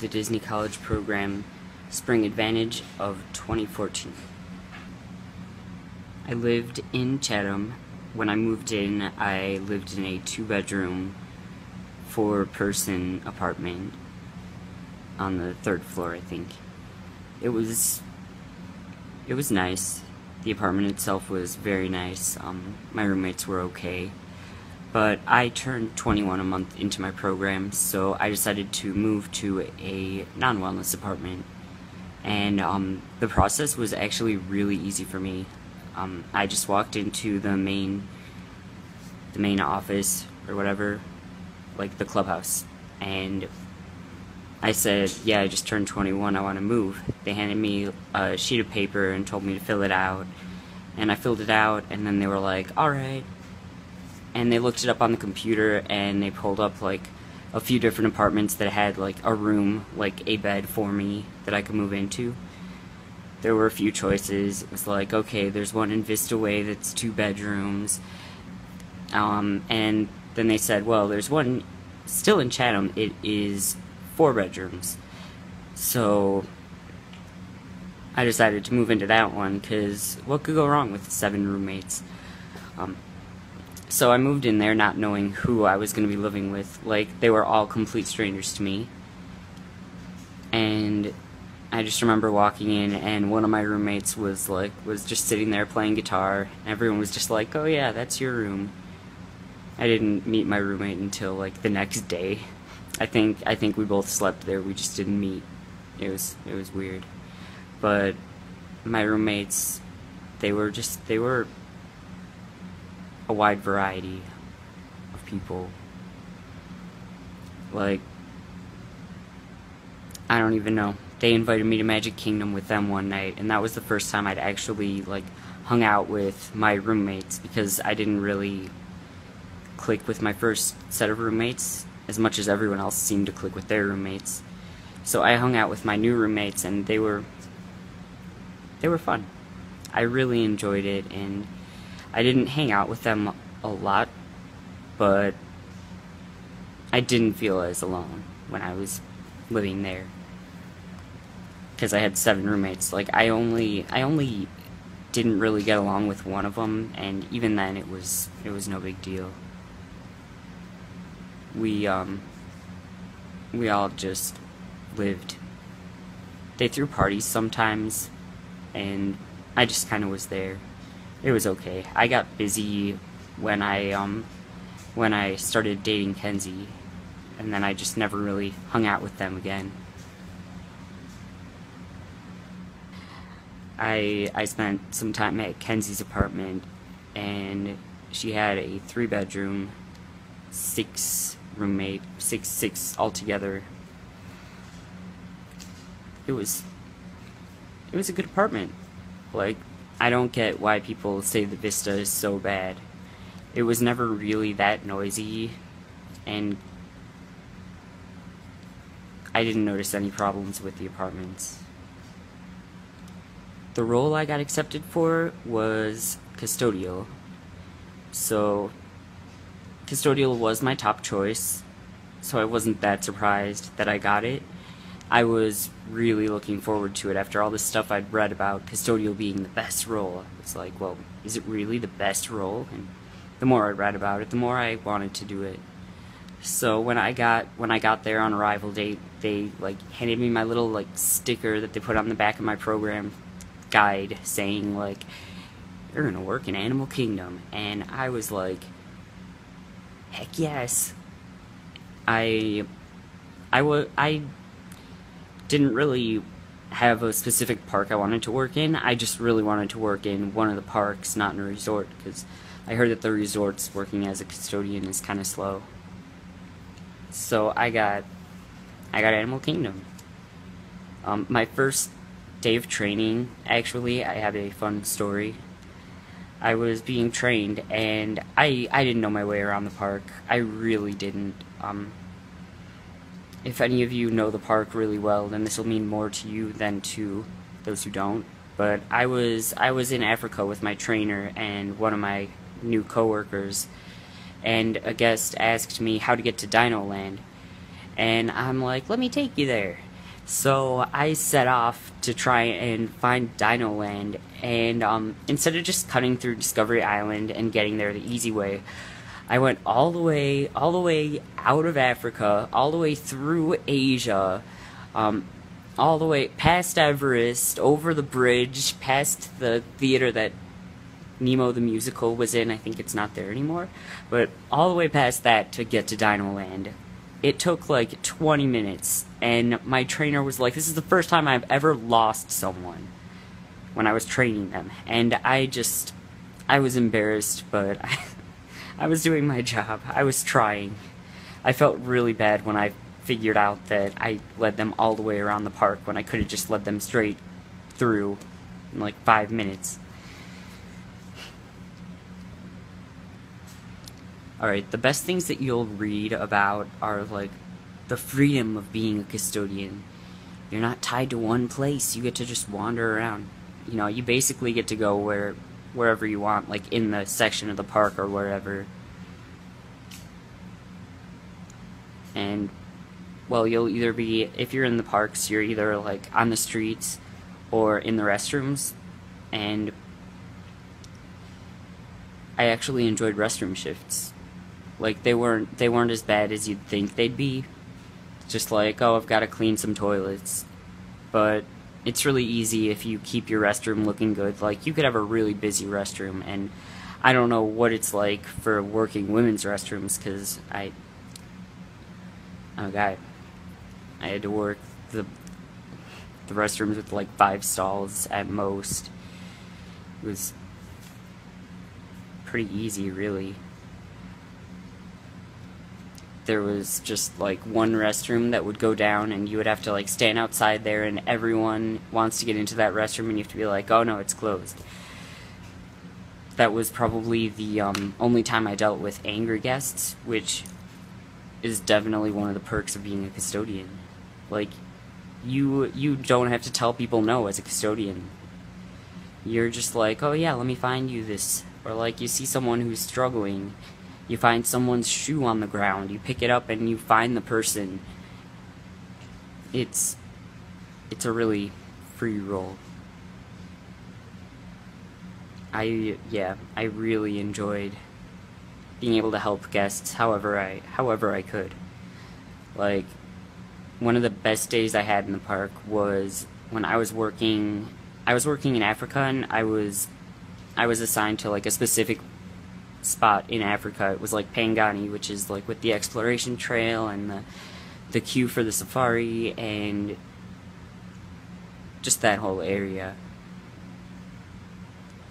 the Disney College Program Spring Advantage of 2014. I lived in Chatham. When I moved in, I lived in a 2-bedroom, 4-person apartment on the 3rd floor, I think. It was nice. The apartment itself was very nice. My roommates were okay. But I turned 21 a month into my program, so I decided to move to a non-wellness apartment. And the process was actually really easy for me. I just walked into the main office or whatever, like the clubhouse, and I said, yeah, I just turned 21, I want to move. They handed me a sheet of paper and told me to fill it out, and I filled it out, and then they were like, alright. And they looked it up on the computer, and they pulled up like a few different apartments that had like a room, like a bed for me that I could move into. There were a few choices. It was like, okay, there's one in Vista Way that's 2 bedrooms. And then they said, well, there's one still in Chatham. It is 4 bedrooms. So I decided to move into that one, because what could go wrong with 7 roommates? So I moved in there not knowing who I was going to be living with. Like, they were all complete strangers to me. And I just remember walking in, and one of my roommates was just sitting there playing guitar. Everyone was just like, oh yeah, that's your room. I didn't meet my roommate until like the next day. I think we both slept there, we just didn't meet. It was weird. But my roommates, they were a wide variety of people. Like, I don't even know. They invited me to Magic Kingdom with them one night, and that was the first time I'd actually like hung out with my roommates, because I didn't really click with my first set of roommates as much as everyone else seemed to click with their roommates. So I hung out with my new roommates, and they were fun. I really enjoyed it, and I didn't hang out with them a lot, but I didn't feel as alone when I was living there, because I had 7 roommates. Like, I only didn't really get along with one of them, and even then it was no big deal. We all just lived. They threw parties sometimes, and I just kind of was there. It was okay. I got busy when I started dating Kenzie, and then I just never really hung out with them again. I spent some time at Kenzie's apartment, and she had a 3-bedroom, 6 roommate, six altogether. It was a good apartment. Like, I don't get why people say the Vista is so bad. It was never really that noisy, and I didn't notice any problems with the apartments. The role I got accepted for was custodial. So, custodial was my top choice, so I wasn't that surprised that I got it. I was really looking forward to it after all the stuff I'd read about custodial being the best role. It's like, well, is it really the best role? And the more I read about it, the more I wanted to do it. So when I got there on arrival date, they like handed me my little like sticker that they put on the back of my program guide saying like, you're gonna work in Animal Kingdom. And I was like, heck yes. I didn't really have a specific park I wanted to work in. I just really wanted to work in one of the parks, not in a resort, because I heard that the resorts working as a custodian is kind of slow. So I got Animal Kingdom. My first day of training, actually, I have a fun story. I was being trained, and I didn't know my way around the park. I really didn't. If any of you know the park really well, then this will mean more to you than to those who don't. But I was in Africa with my trainer and one of my new coworkers, and a guest asked me how to get to Dino Land, and I'm like, let me take you there. So I set off to try and find Dino Land, and instead of just cutting through Discovery Island and getting there the easy way, I went all the way out of Africa, all the way through Asia, all the way past Everest, over the bridge, past the theater that Nemo the Musical was in. I think it's not there anymore, but all the way past that to get to Dino Land. It took like 20 minutes, and my trainer was like, this is the first time I've ever lost someone when I was training them, and I was embarrassed, but I was doing my job. I was trying. I felt really bad when I figured out that I led them all the way around the park when I could have just led them straight through in like 5 minutes. Alright, the best things that you'll read about are like the freedom of being a custodian. You're not tied to one place. You get to just wander around. You know, you basically get to go wherever you want, like in the section of the park or wherever. And, well, you'll either be, if you're in the parks, you're either like on the streets or in the restrooms. And I actually enjoyed restroom shifts. Like, they weren't as bad as you'd think they'd be. Just like, oh, I've got to clean some toilets. But it's really easy if you keep your restroom looking good. Like, you could have a really busy restroom, and I don't know what it's like for working women's restrooms, because oh god, I had to work the restrooms with like 5 stalls at most. It was pretty easy, really. There was just like one restroom that would go down, and you would have to like stand outside there, and everyone wants to get into that restroom, and you have to be like, oh no, it's closed. That was probably the only time I dealt with angry guests, which is definitely one of the perks of being a custodian. Like, you don't have to tell people no as a custodian. You're just like, oh yeah, let me find you this. Or like, you see someone who's struggling, you find someone's shoe on the ground, you pick it up and you find the person. It's a really free role. I really enjoyed being able to help guests however I could. Like, one of the best days I had in the park was when I was working in Africa, and I was assigned to like a specific spot in Africa. It was like Pangani, which is like with the exploration trail and the queue for the safari and just that whole area.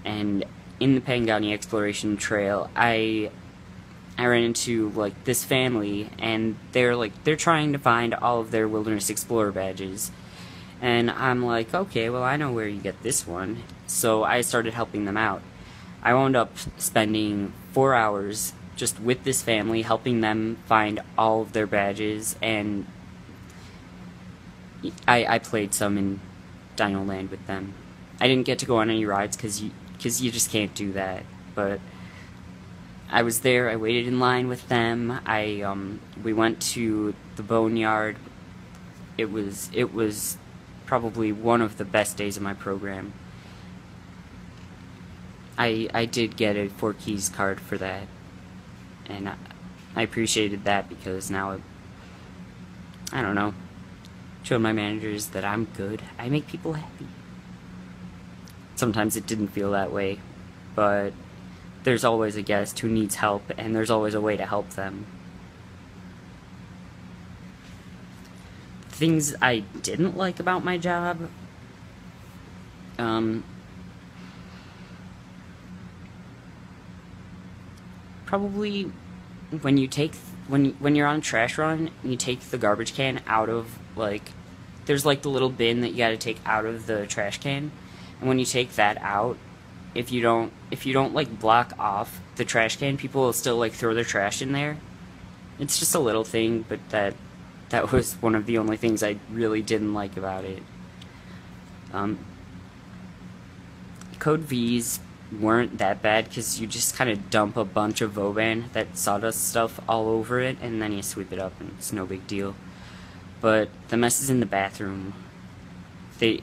And in the Pangani exploration trail, I ran into like this family, and they're trying to find all of their Wilderness Explorer badges. And I'm like, okay, well, I know where you get this one. So I started helping them out. I wound up spending 4 hours just with this family, helping them find all of their badges, and I played some in Dino Land with them. I didn't get to go on any rides because you just can't do that, but I was there, I waited in line with them, we went to the boneyard. It was probably one of the best days of my program. I did get a 4 keys card for that, and I appreciated that because now I don't know, showed my managers that I'm good. I make people happy. Sometimes it didn't feel that way, but there's always a guest who needs help, and there's always a way to help them. Things I didn't like about my job, probably when you're on a trash run, and you take the garbage can out of, like, there's like the little bin that you gotta take out of the trash can, and when you take that out, if you don't like block off the trash can, people will still like throw their trash in there. It's just a little thing, but that was one of the only things I really didn't like about it. Code V's weren't that bad because you just kind of dump a bunch of Voban, that sawdust stuff, all over it, and then you sweep it up, and it's no big deal. but the messes in the bathroom, they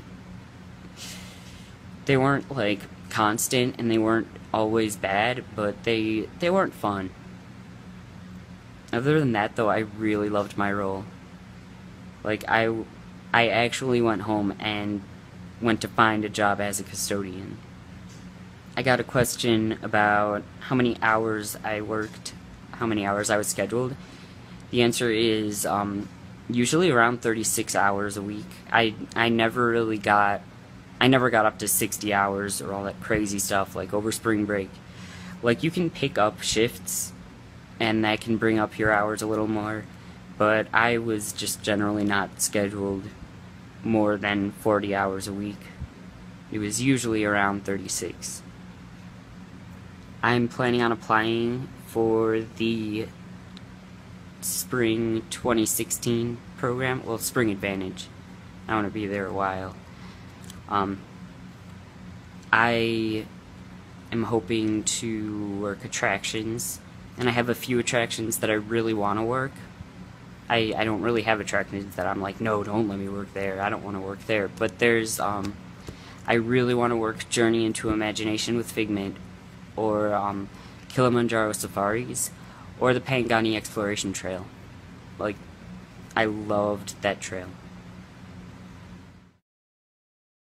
they weren't like constant, and they weren't always bad, but they weren't fun. Other than that, though, I really loved my role. Like, I actually went home and went to find a job as a custodian. I got a question about how many hours I worked, how many hours I was scheduled. The answer is usually around 36 hours a week. I never really got, I never got up to 60 hours or all that crazy stuff like over spring break. Like, you can pick up shifts and that can bring up your hours a little more, but I was just generally not scheduled more than 40 hours a week. It was usually around 36. I'm planning on applying for the Spring 2016 program, well, Spring Advantage. I want to be there a while. I am hoping to work attractions, and I have a few attractions that I really want to work. I don't really have attractions that I'm like, no, don't let me work there, I don't want to work there. But there's, I really want to work Journey into Imagination with Figment, or Kilimanjaro Safaris, or the Pangani Exploration Trail. Like, I loved that trail.